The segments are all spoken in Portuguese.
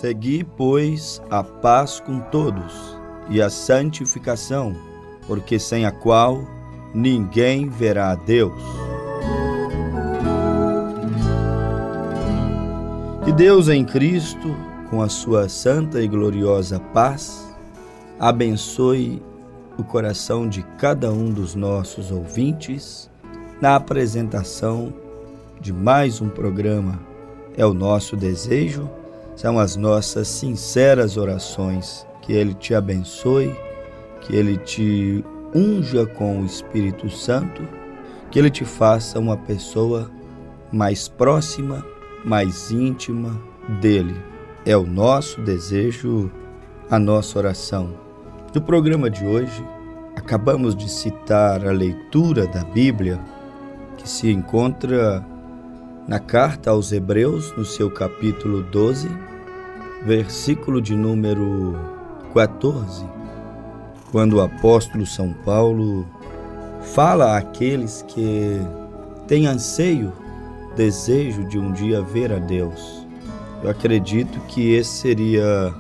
Segui, pois, a paz com todos e a santificação, porque sem a qual ninguém verá a Deus. Que Deus em Cristo, com a sua santa e gloriosa paz, abençoe o coração de cada um dos nossos ouvintes na apresentação de mais um programa. É o nosso desejo, são as nossas sinceras orações. Que Ele te abençoe, que Ele te unja com o Espírito Santo, que Ele te faça uma pessoa mais próxima, mais íntima dEle. É o nosso desejo, a nossa oração. No programa de hoje, acabamos de citar a leitura da Bíblia, que se encontra na carta aos Hebreus, no seu capítulo 12, versículo de número 14, quando o apóstolo São Paulo fala àqueles que têm anseio, desejo de um dia ver a Deus. Eu acredito que esse seria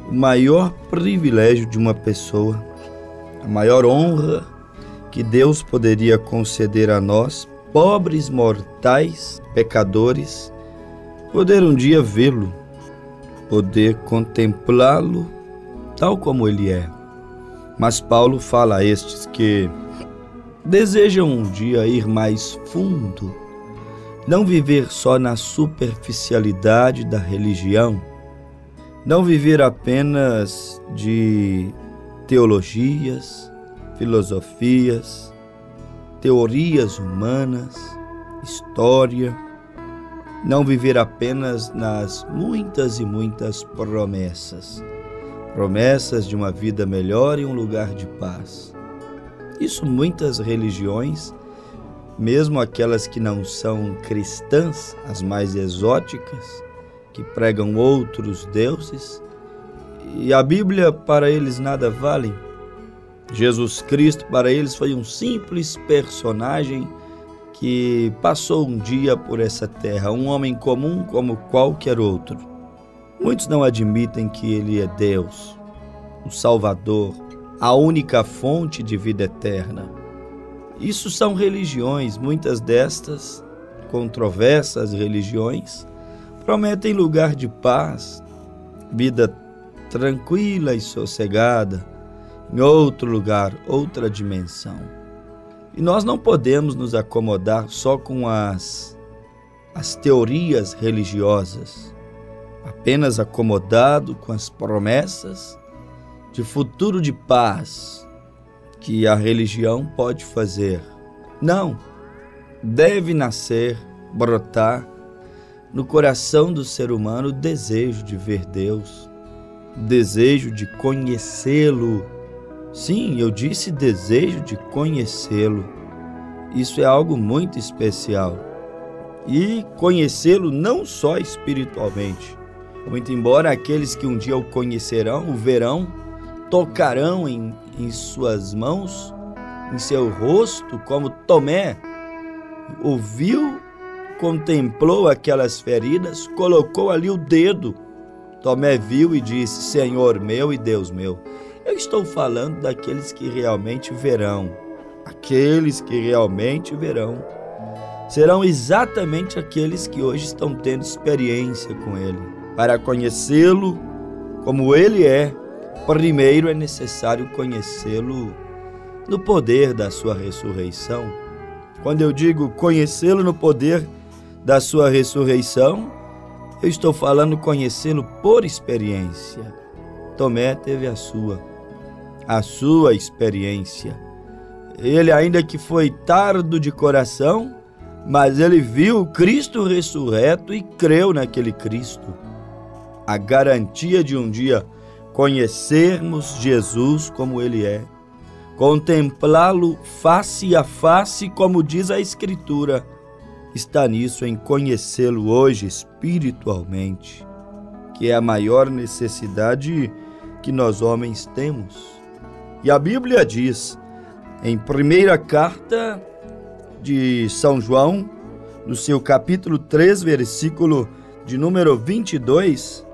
o maior privilégio de uma pessoa, a maior honra que Deus poderia conceder a nós, pobres mortais, pecadores, poder um dia vê-lo, poder contemplá-lo tal como ele é. Mas Paulo fala a estes que desejam um dia ir mais fundo, não viver só na superficialidade da religião, não viver apenas de teologias, filosofias, teorias humanas, história, não viver apenas nas muitas e muitas promessas de uma vida melhor e um lugar de paz. Isso muitas religiões, mesmo aquelas que não são cristãs, as mais exóticas, que pregam outros deuses, e a Bíblia para eles nada vale. Jesus Cristo para eles foi um simples personagem que passou um dia por essa terra, um homem comum como qualquer outro. Muitos não admitem que ele é Deus, o Salvador, a única fonte de vida eterna. Isso são religiões, muitas destas controversas religiões prometem lugar de paz, vida tranquila e sossegada, em outro lugar, outra dimensão. E nós não podemos nos acomodar só com as teorias religiosas, apenas acomodado com as promessas de futuro de paz que a religião pode fazer. Não, deve nascer, brotar no coração do ser humano o desejo de ver Deus, o desejo de conhecê-lo. Sim, eu disse desejo de conhecê-lo. Isso é algo muito especial. E conhecê-lo não só espiritualmente. Muito embora aqueles que um dia o conhecerão, o verão, tocarão em suas mãos, em seu rosto, como Tomé ouviu, contemplou aquelas feridas, colocou ali o dedo. Tomé viu e disse: Senhor meu e Deus meu. Eu estou falando daqueles que realmente verão. Aqueles que realmente verão serão exatamente aqueles que hoje estão tendo experiência com Ele. Para conhecê-lo como Ele é, primeiro é necessário conhecê-lo no poder da sua ressurreição. Quando eu digo conhecê-lo no poder da sua ressurreição, eu estou falando conhecê-lo por experiência. Tomé teve a sua experiência. Ele, ainda que foi tardo de coração, mas ele viu o Cristo ressurreto e creu naquele Cristo. A garantia de um dia conhecermos Jesus como Ele é, contemplá-lo face a face, como diz a Escritura, está nisso, em conhecê-lo hoje espiritualmente, que é a maior necessidade que nós homens temos. E a Bíblia diz, em primeira carta de São João, no seu capítulo 3, versículo de número 22,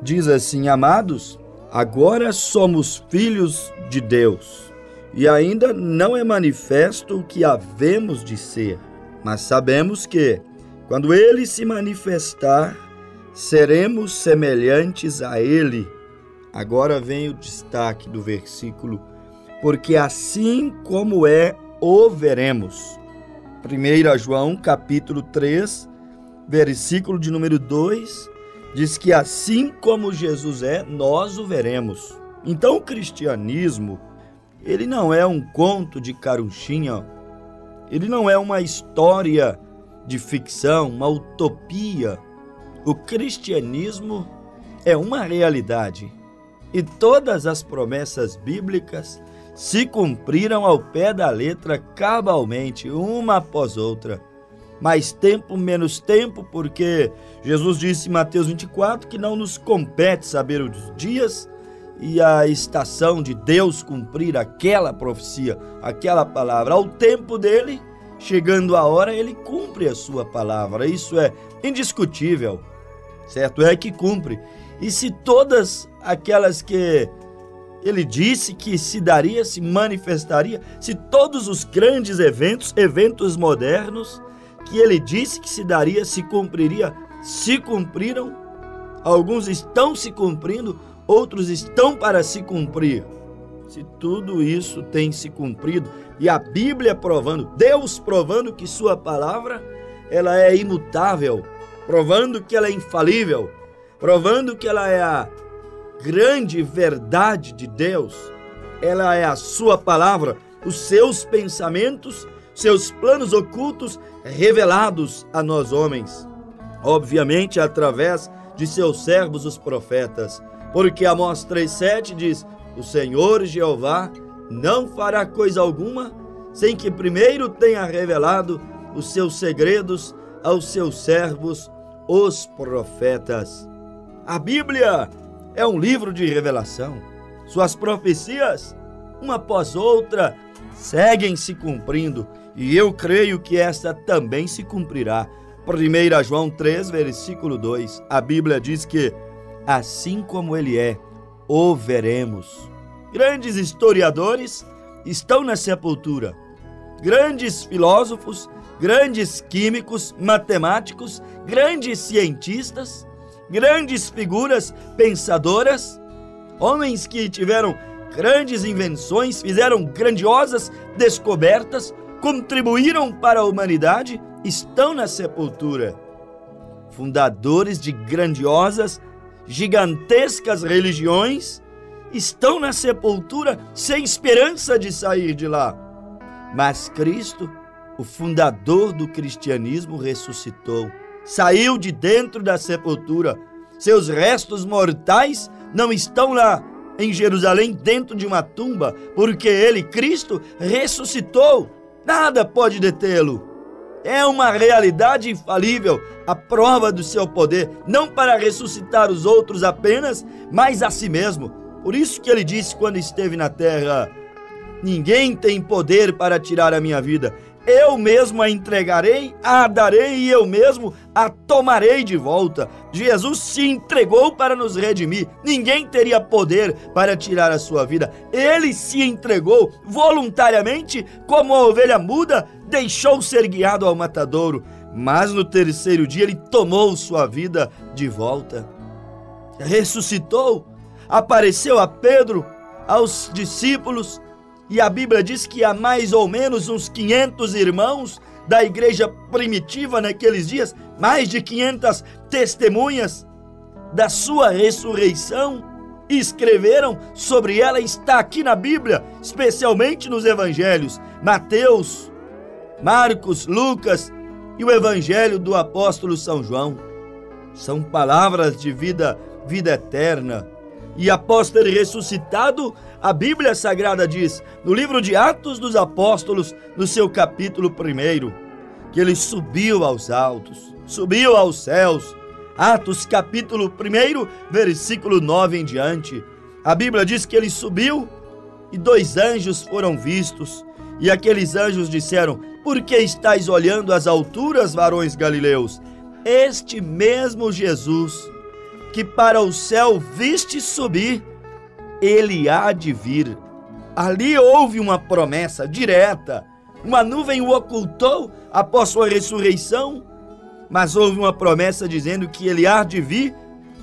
Diz assim: amados, agora somos filhos de Deus, e ainda não é manifesto o que havemos de ser, mas sabemos que, quando Ele se manifestar, seremos semelhantes a Ele. Agora vem o destaque do versículo: porque assim como é, o veremos. 1 João capítulo 3, versículo de número 2, diz que assim como Jesus é, nós o veremos. Então o cristianismo, ele não é um conto de carochinha, ele não é uma história de ficção, uma utopia. O cristianismo é uma realidade e todas as promessas bíblicas se cumpriram ao pé da letra, cabalmente, uma após outra. Mais tempo, menos tempo, porque Jesus disse em Mateus 24 que não nos compete saber os dias e a estação de Deus cumprir aquela profecia, aquela palavra. Ao tempo dele, chegando a hora, ele cumpre a sua palavra. Isso é indiscutível. Certo é que cumpre. E se todas aquelas que ele disse que se daria, se manifestaria, se todos os grandes eventos modernos que ele disse que se daria, se cumpriria, se cumpriram, alguns estão se cumprindo, outros estão para se cumprir. Se tudo isso tem se cumprido, e a Bíblia provando, Deus provando que sua palavra, ela é imutável, provando que ela é infalível, provando que ela é a grande verdade de Deus, ela é a sua palavra, os seus pensamentos, seus planos ocultos revelados a nós homens, obviamente através de seus servos os profetas, porque Amós 3,7 diz: o Senhor Jeová não fará coisa alguma sem que primeiro tenha revelado os seus segredos aos seus servos os profetas. A Bíblia é um livro de revelação. Suas profecias, uma após outra, seguem se cumprindo, e eu creio que esta também se cumprirá. 1 João 3, versículo 2, a Bíblia diz que, assim como ele é, o veremos. Grandes historiadores estão na sepultura. Grandes filósofos, grandes químicos, matemáticos, grandes cientistas, grandes figuras pensadoras, homens que tiveram grandes invenções, fizeram grandiosas descobertas, contribuíram para a humanidade, estão na sepultura. Fundadores de grandiosas, gigantescas religiões estão na sepultura sem esperança de sair de lá. Mas Cristo, o fundador do cristianismo, ressuscitou. Saiu de dentro da sepultura. Seus restos mortais não estão lá em Jerusalém dentro de uma tumba, porque ele, Cristo, ressuscitou. Nada pode detê-lo. É uma realidade infalível, a prova do seu poder, não para ressuscitar os outros apenas, mas a si mesmo. Por isso que ele disse quando esteve na terra: ninguém tem poder para tirar a minha vida. Eu mesmo a entregarei, a darei e eu mesmo a tomarei de volta. Jesus se entregou para nos redimir. Ninguém teria poder para tirar a sua vida. Ele se entregou voluntariamente, como a ovelha muda, deixou ser guiado ao matadouro. Mas no terceiro dia ele tomou sua vida de volta. Ressuscitou, apareceu a Pedro, aos discípulos, e a Bíblia diz que há mais ou menos uns 500 irmãos da igreja primitiva naqueles dias, mais de 500 testemunhas da sua ressurreição, e escreveram sobre ela. Está aqui na Bíblia, especialmente nos evangelhos, Mateus, Marcos, Lucas e o evangelho do apóstolo São João. São palavras de vida eterna. E após ter ressuscitado, a Bíblia Sagrada diz, no livro de Atos dos Apóstolos, no seu capítulo 1, que ele subiu aos altos, subiu aos céus. Atos capítulo 1, versículo 9 em diante. A Bíblia diz que ele subiu e 2 anjos foram vistos. E aqueles anjos disseram: por que estáis olhando às alturas, varões galileus? Este mesmo Jesus que para o céu viste subir, ele há de vir. Ali houve uma promessa direta. Uma nuvem o ocultou após sua ressurreição, mas houve uma promessa dizendo que ele há de vir,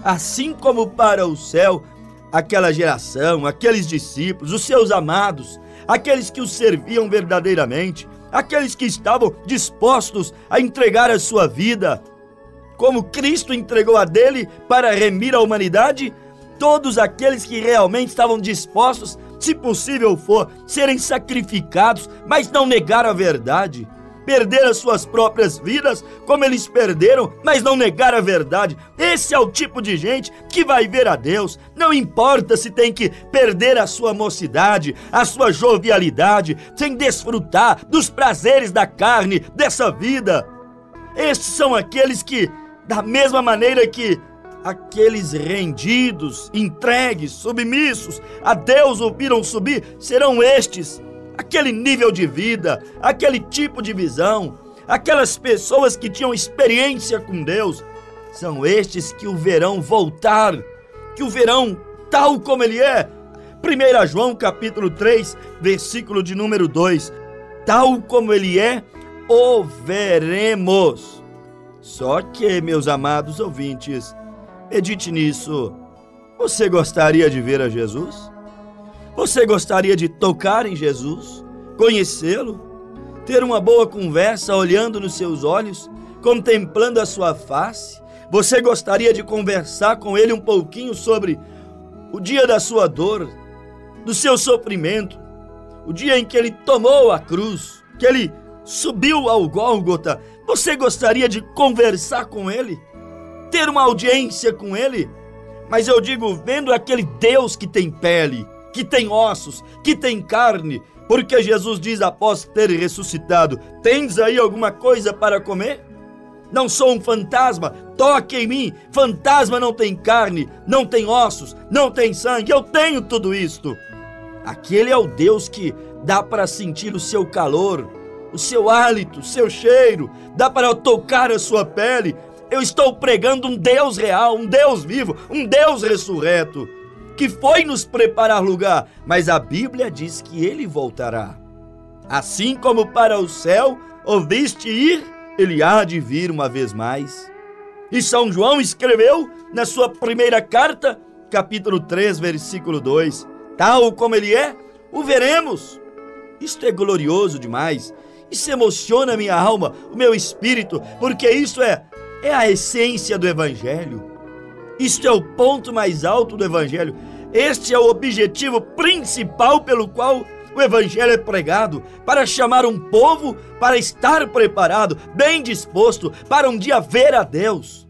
assim como para o céu, aquela geração, aqueles discípulos, os seus amados, aqueles que o serviam verdadeiramente, aqueles que estavam dispostos a entregar a sua vida, como Cristo entregou a dele para remir a humanidade. Todos aqueles que realmente estavam dispostos, se possível for, serem sacrificados, mas não negar a verdade, perder as suas próprias vidas, como eles perderam, mas não negar a verdade. Esse é o tipo de gente que vai ver a Deus. Não importa se tem que perder a sua mocidade, a sua jovialidade, sem desfrutar dos prazeres da carne, dessa vida. Estes são aqueles que, da mesma maneira que aqueles rendidos, entregues, submissos a Deus o viram subir, serão estes, aquele nível de vida, aquele tipo de visão, aquelas pessoas que tinham experiência com Deus, são estes que o verão voltar, que o verão tal como ele é. 1 João capítulo 3, versículo de número 2, tal como ele é, o veremos. Só que, meus amados ouvintes, medite nisso. Você gostaria de ver a Jesus? Você gostaria de tocar em Jesus? Conhecê-lo? Ter uma boa conversa olhando nos seus olhos? Contemplando a sua face? Você gostaria de conversar com ele um pouquinho sobre o dia da sua dor, do seu sofrimento, o dia em que ele tomou a cruz, que ele subiu ao Gólgota? Você gostaria de conversar com ele? Ter uma audiência com ele? Mas eu digo, vendo aquele Deus que tem pele, que tem ossos, que tem carne, porque Jesus diz após ter ressuscitado: tens aí alguma coisa para comer? Não sou um fantasma, toque em mim. Fantasma não tem carne, não tem ossos, não tem sangue, eu tenho tudo isto. Aquele é o Deus que dá para sentir o seu calor, o seu hálito, o seu cheiro, dá para tocar a sua pele. Eu estou pregando um Deus real, um Deus vivo, um Deus ressurreto, que foi nos preparar lugar, mas a Bíblia diz que ele voltará. Assim como para o céu ouviste ir, ele há de vir uma vez mais. E São João escreveu na sua primeira carta, capítulo 3, versículo 2, tal como ele é, o veremos. Isto é glorioso demais, isso emociona a minha alma, o meu espírito, porque isso é a essência do Evangelho. Isto é o ponto mais alto do Evangelho. Este é o objetivo principal pelo qual o Evangelho é pregado, para chamar um povo para estar preparado, bem disposto para um dia ver a Deus,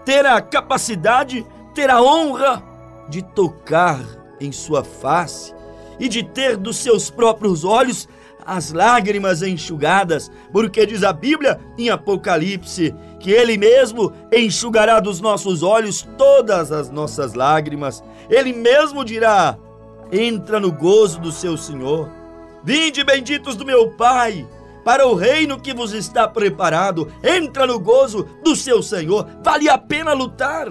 ter a capacidade, ter a honra de tocar em sua face e de ter dos seus próprios olhos as lágrimas enxugadas, porque diz a Bíblia em Apocalipse que Ele mesmo enxugará dos nossos olhos todas as nossas lágrimas. Ele mesmo dirá: entra no gozo do seu Senhor. Vinde, benditos do meu Pai, para o reino que vos está preparado. Entra no gozo do seu Senhor. Vale a pena lutar,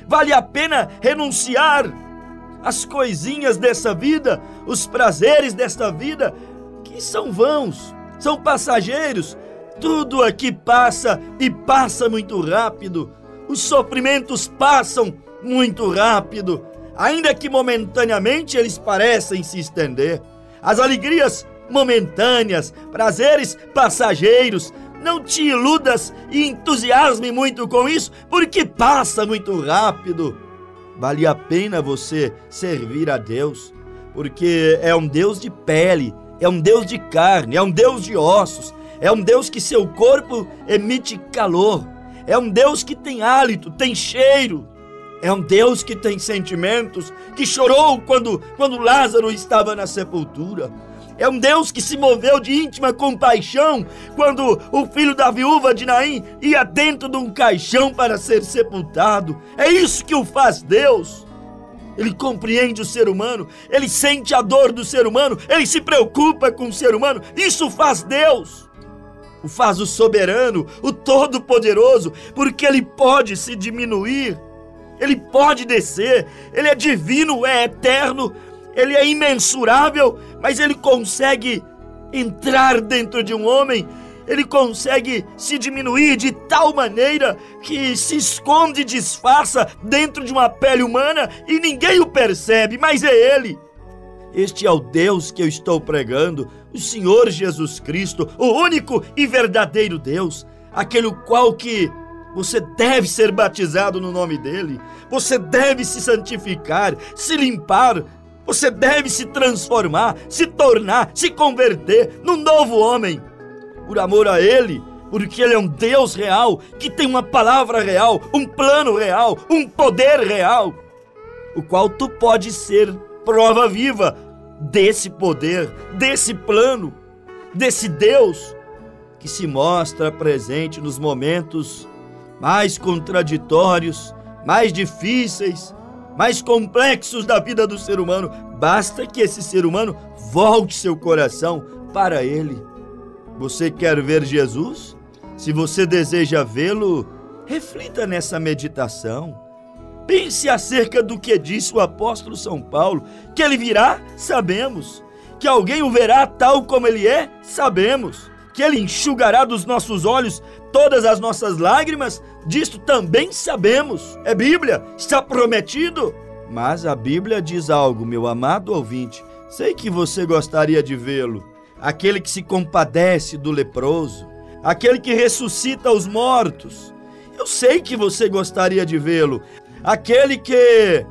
vale a pena renunciar às coisinhas dessa vida, os prazeres desta vida, que são vãos, são passageiros. Tudo aqui passa e passa muito rápido. Os sofrimentos passam muito rápido, ainda que momentaneamente eles parecem se estender. As alegrias momentâneas, prazeres passageiros. Não te iludas e entusiasme muito com isso, porque passa muito rápido. Vale a pena você servir a Deus, porque é um Deus de pele, é um Deus de carne, é um Deus de ossos, é um Deus que seu corpo emite calor, é um Deus que tem hálito, tem cheiro, é um Deus que tem sentimentos, que chorou quando Lázaro estava na sepultura. É um Deus que se moveu de íntima compaixão quando o filho da viúva de Naim ia dentro de um caixão para ser sepultado. É isso que o faz Deus. Ele compreende o ser humano, ele sente a dor do ser humano, ele se preocupa com o ser humano. Isso faz Deus. O faz o soberano, o todo-poderoso, porque ele pode se diminuir, Ele pode descer, Ele é divino, é eterno, Ele é imensurável, mas Ele consegue entrar dentro de um homem, Ele consegue se diminuir de tal maneira que se esconde e disfarça dentro de uma pele humana e ninguém o percebe, mas é Ele. Este é o Deus que eu estou pregando, o Senhor Jesus Cristo, o único e verdadeiro Deus, aquele qual que você deve ser batizado no nome dEle, você deve se santificar, se limpar, você deve se transformar, se tornar, se converter num novo homem, por amor a Ele, porque Ele é um Deus real, que tem uma palavra real, um plano real, um poder real, o qual tu pode ser prova viva desse poder, desse plano, desse Deus que se mostra presente nos momentos mais contraditórios, mais difíceis, mais complexos da vida do ser humano. Basta que esse ser humano volte seu coração para Ele. Você quer ver Jesus? Se você deseja vê-lo, reflita nessa meditação. Pense acerca do que disse o apóstolo São Paulo, que Ele virá, sabemos. Que alguém o verá tal como Ele é, sabemos. Que Ele enxugará dos nossos olhos todas as nossas lágrimas, disto também sabemos. É Bíblia, está prometido. Mas a Bíblia diz algo, meu amado ouvinte. Sei que você gostaria de vê-lo. Aquele que se compadece do leproso, aquele que ressuscita os mortos. Eu sei que você gostaria de vê-lo. Aquele que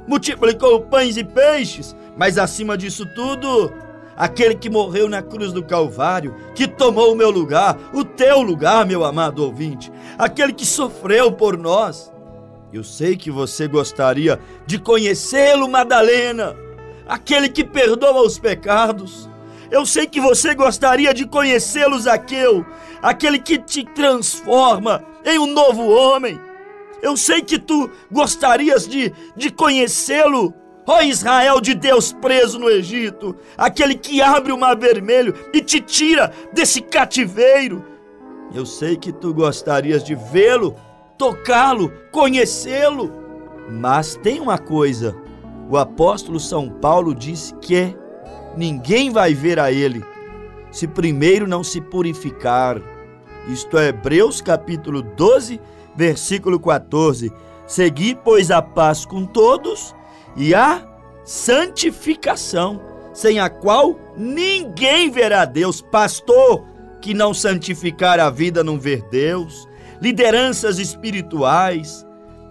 multiplicou pães e peixes, mas acima disso tudo, aquele que morreu na cruz do Calvário, que tomou o meu lugar, o teu lugar, meu amado ouvinte, aquele que sofreu por nós. Eu sei que você gostaria de conhecê-lo, Madalena, aquele que perdoa os pecados. Eu sei que você gostaria de conhecê-lo, Zaqueu, aquele que te transforma em um novo homem. Eu sei que tu gostarias de conhecê-lo, ó Israel de Deus preso no Egito, aquele que abre o mar vermelho e te tira desse cativeiro. Eu sei que tu gostarias de vê-lo, tocá-lo, conhecê-lo. Mas tem uma coisa, o apóstolo São Paulo diz que ninguém vai ver a Ele se primeiro não se purificar. Isto é Hebreus capítulo 12, versículo 14. Segui, pois, a paz com todos e a santificação, sem a qual ninguém verá Deus. Pastor que não santificar a vida não ver Deus, lideranças espirituais,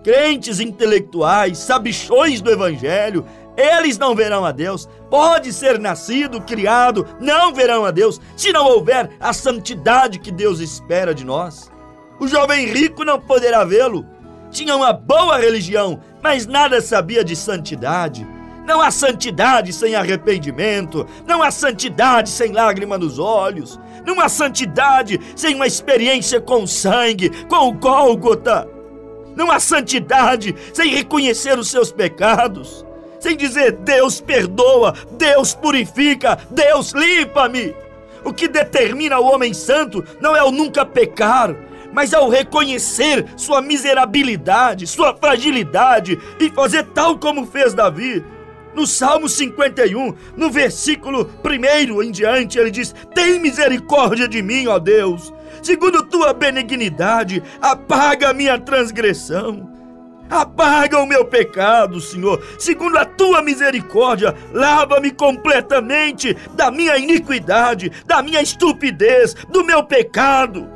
crentes intelectuais, sabichões do evangelho, eles não verão a Deus. Pode ser nascido, criado, não verão a Deus se não houver a santidade que Deus espera de nós. O jovem rico não poderá vê-lo. Tinha uma boa religião, mas nada sabia de santidade. Não há santidade sem arrependimento, não há santidade sem lágrima nos olhos, não há santidade sem uma experiência com o sangue, com o Gólgota. Não há santidade sem reconhecer os seus pecados, sem dizer: Deus perdoa, Deus purifica, Deus limpa-me. O que determina o homem santo não é o nunca pecar, mas ao reconhecer sua miserabilidade, sua fragilidade e fazer tal como fez Davi. No Salmo 51, no versículo 1 em diante, ele diz: tem misericórdia de mim, ó Deus, segundo tua benignidade, apaga a minha transgressão, apaga o meu pecado, Senhor, segundo a tua misericórdia, lava-me completamente da minha iniquidade, da minha estupidez, do meu pecado.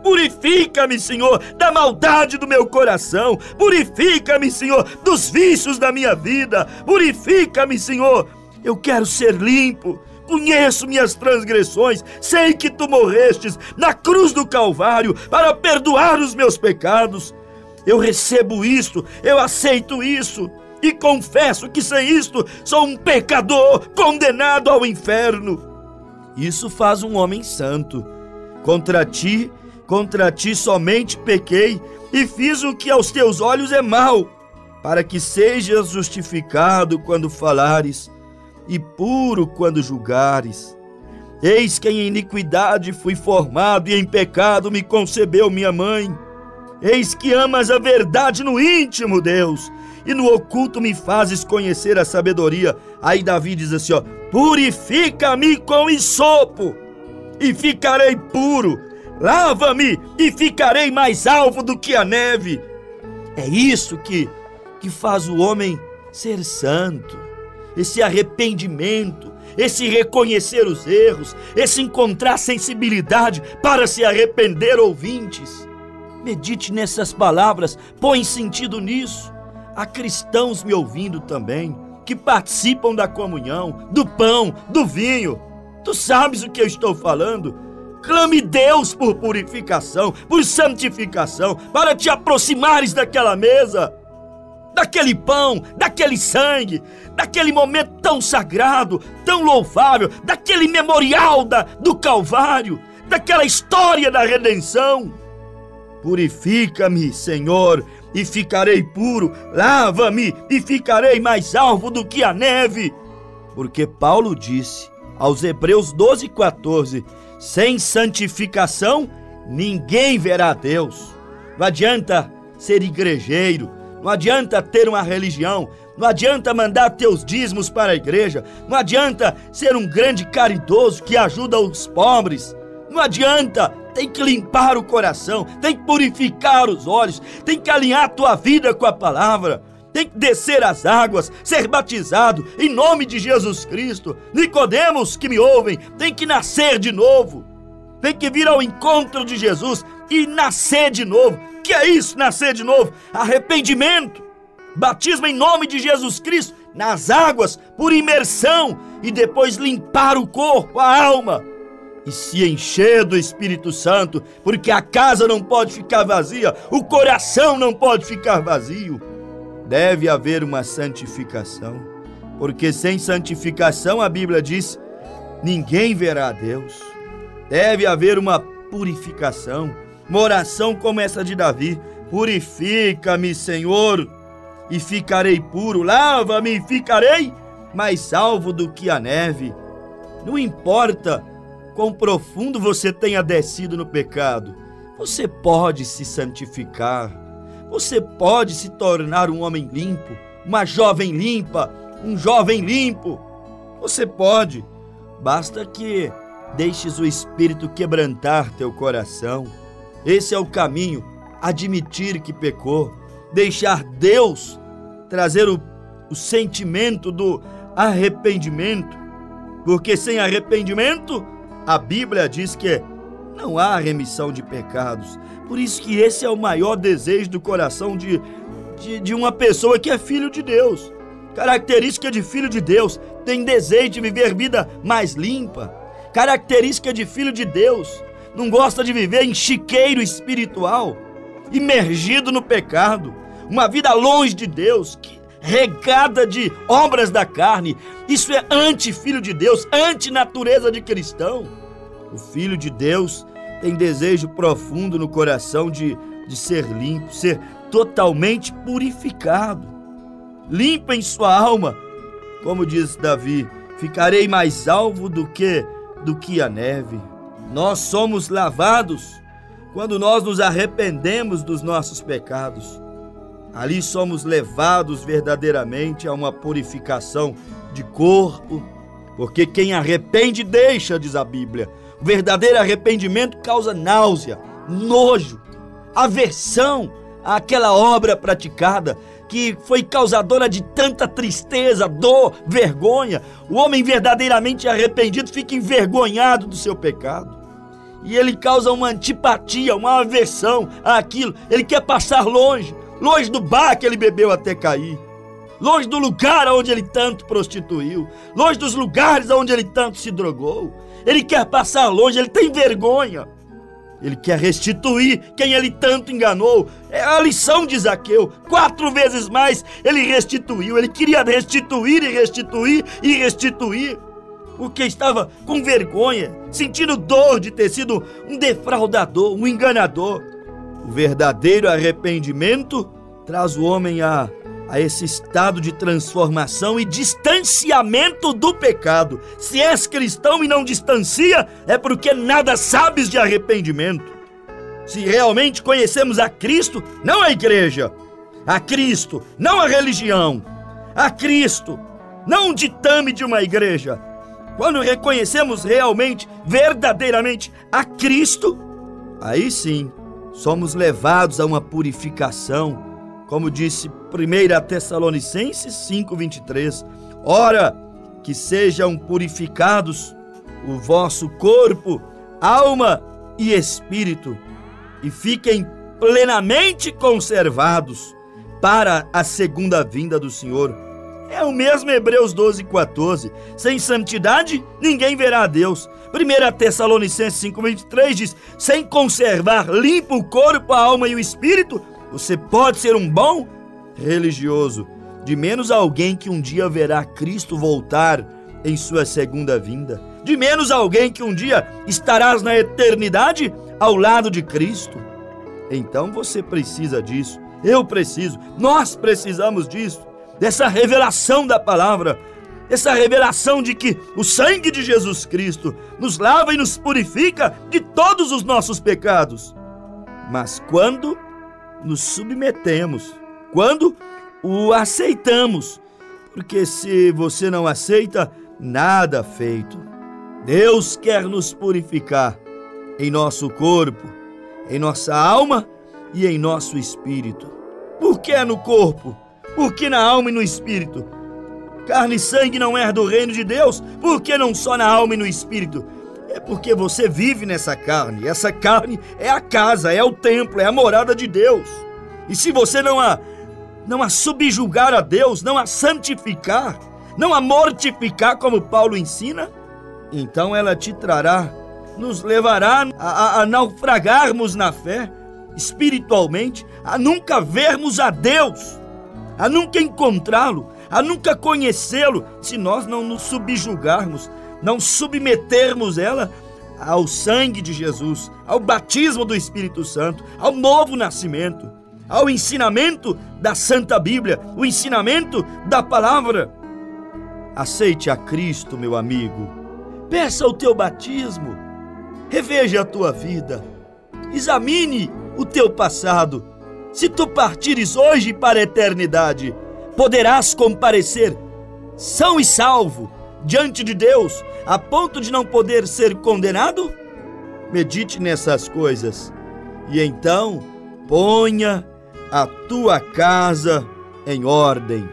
Purifica-me, Senhor, da maldade do meu coração. Purifica-me, Senhor, dos vícios da minha vida. Purifica-me, Senhor. Eu quero ser limpo. Conheço minhas transgressões. Sei que tu morrestes na cruz do Calvário para perdoar os meus pecados. Eu recebo isto, eu aceito isso e confesso que sem isto sou um pecador condenado ao inferno. Isso faz um homem santo. Contra ti somente pequei e fiz o que aos teus olhos é mau, para que sejas justificado quando falares e puro quando julgares. Eis que em iniquidade fui formado e em pecado me concebeu minha mãe. Eis que amas a verdade no íntimo, Deus, e no oculto me fazes conhecer a sabedoria. Aí Davi diz assim, ó: purifica-me com hisopo e ficarei puro, lava-me e ficarei mais alvo do que a neve. É isso que faz o homem ser santo, esse arrependimento, esse reconhecer os erros, esse encontrar sensibilidade para se arrepender. Ouvintes, medite nessas palavras, põe sentido nisso. Há cristãos me ouvindo também, que participam da comunhão, do pão, do vinho. Tu sabes o que eu estou falando? Clame Deus por purificação, por santificação, para te aproximares daquela mesa, daquele pão, daquele sangue, daquele momento tão sagrado, tão louvável, daquele memorial do Calvário, daquela história da redenção. Purifica-me, Senhor, e ficarei puro, lava-me e ficarei mais alvo do que a neve. Porque Paulo disse aos Hebreus 12:14, sem santificação ninguém verá a Deus. Não adianta ser igrejeiro, não adianta ter uma religião, não adianta mandar teus dízimos para a igreja, não adianta ser um grande caridoso que ajuda os pobres, não adianta. Tem que limpar o coração, tem que purificar os olhos, tem que alinhar a tua vida com a palavra, tem que descer as águas, ser batizado em nome de Jesus Cristo. Nicodemos que me ouvem, tem que nascer de novo, tem que vir ao encontro de Jesus e nascer de novo. Que é isso, nascer de novo? Arrependimento, batismo em nome de Jesus Cristo, nas águas, por imersão, e depois limpar o corpo, a alma, e se encher do Espírito Santo, porque a casa não pode ficar vazia, o coração não pode ficar vazio. Deve haver uma santificação, porque sem santificação, a Bíblia diz, ninguém verá a Deus. Deve haver uma purificação, uma oração como essa de Davi: purifica-me, Senhor, e ficarei puro, lava-me e ficarei mais salvo do que a neve. Não importa quão profundo você tenha descido no pecado, você pode se santificar, você pode se tornar um homem limpo, uma jovem limpa, um jovem limpo. Você pode, basta que deixes o Espírito quebrantar teu coração. Esse é o caminho, admitir que pecou, deixar Deus trazer o sentimento do arrependimento, porque sem arrependimento, a Bíblia diz que não há remissão de pecados. Por isso que esse é o maior desejo do coração de uma pessoa que é filho de Deus. Característica de filho de Deus, tem desejo de viver vida mais limpa. Característica de filho de Deus, não gosta de viver em chiqueiro espiritual, imergido no pecado, uma vida longe de Deus, regada de obras da carne. Isso é anti-filho de Deus, anti-natureza de cristão. O filho de Deus tem desejo profundo no coração de ser limpo, ser totalmente purificado, limpo em sua alma. Como diz Davi, ficarei mais alvo do que a neve. Nós somos lavados quando nós nos arrependemos dos nossos pecados. Ali somos levados verdadeiramente a uma purificação de corpo, porque quem arrepende deixa, diz a Bíblia. O verdadeiro arrependimento causa náusea, nojo, aversão àquela obra praticada que foi causadora de tanta tristeza, dor, vergonha. O homem verdadeiramente arrependido fica envergonhado do seu pecado. E ele causa uma antipatia, uma aversão àquilo. Ele quer passar longe do bar que ele bebeu até cair, longe do lugar onde ele tanto prostituiu, longe dos lugares onde ele tanto se drogou. Ele quer passar longe, ele tem vergonha, ele quer restituir quem ele tanto enganou. É a lição de Zaqueu, 4 vezes mais ele restituiu. Ele queria restituir e restituir e restituir, porque estava com vergonha, sentindo dor de ter sido um defraudador, um enganador. O verdadeiro arrependimento traz o homem a esse estado de transformação e distanciamento do pecado. Se és cristão e não distancia, é porque nada sabes de arrependimento. Se realmente conhecemos a Cristo, não a igreja, a Cristo, não a religião, a Cristo, não um ditame de uma igreja. Quando reconhecemos realmente, verdadeiramente a Cristo, aí sim somos levados a uma purificação, como disse 1 Tessalonicenses 5:23. Ora, que sejam purificados o vosso corpo, alma e espírito, e fiquem plenamente conservados para a segunda vinda do Senhor. É o mesmo Hebreus 12:14. Sem santidade, ninguém verá a Deus. 1 Tessalonicenses 5:23 diz: sem conservar limpo o corpo, a alma e o espírito, você pode ser um bom religioso, de menos alguém que um dia verá Cristo voltar em sua segunda vinda, de menos alguém que um dia estarás na eternidade ao lado de Cristo. Então você precisa disso, eu preciso, nós precisamos disso, dessa revelação da palavra, essa revelação de que o sangue de Jesus Cristo nos lava e nos purifica de todos os nossos pecados. Mas quando nos submetemos, quando o aceitamos, porque se você não aceita, nada feito. Deus quer nos purificar em nosso corpo, em nossa alma e em nosso espírito. Por que no corpo? Por que na alma e no espírito? Carne e sangue não é do reino de Deus, por que não só na alma e no espírito? É porque você vive nessa carne. Essa carne é a casa, é o templo, é a morada de Deus. E se você não a subjugar a Deus, não a santificar, não a mortificar como Paulo ensina, então ela te trará, nos levará a naufragarmos na fé, espiritualmente, a nunca vermos a Deus, a nunca encontrá-lo, a nunca conhecê-lo, se nós não nos subjugarmos, não submetermos ela ao sangue de Jesus, ao batismo do Espírito Santo, ao novo nascimento, ao ensinamento da Santa Bíblia, o ensinamento da palavra. Aceite a Cristo, meu amigo. Peça o teu batismo. Reveja a tua vida. Examine o teu passado. Se tu partires hoje para a eternidade, poderás comparecer são e salvo diante de Deus, a ponto de não poder ser condenado? Medite nessas coisas e então ponha a tua casa em ordem.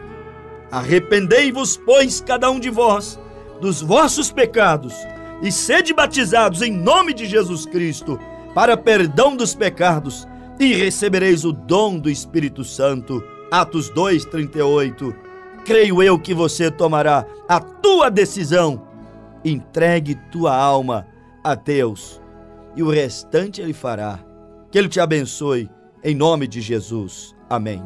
Arrependei-vos, pois, cada um de vós, dos vossos pecados, e sede batizados em nome de Jesus Cristo, para perdão dos pecados, e recebereis o dom do Espírito Santo. Atos 2:38. Creio eu que você tomará a tua decisão. Entregue tua alma a Deus, e o restante Ele fará. Que Ele te abençoe, em nome de Jesus. Amém.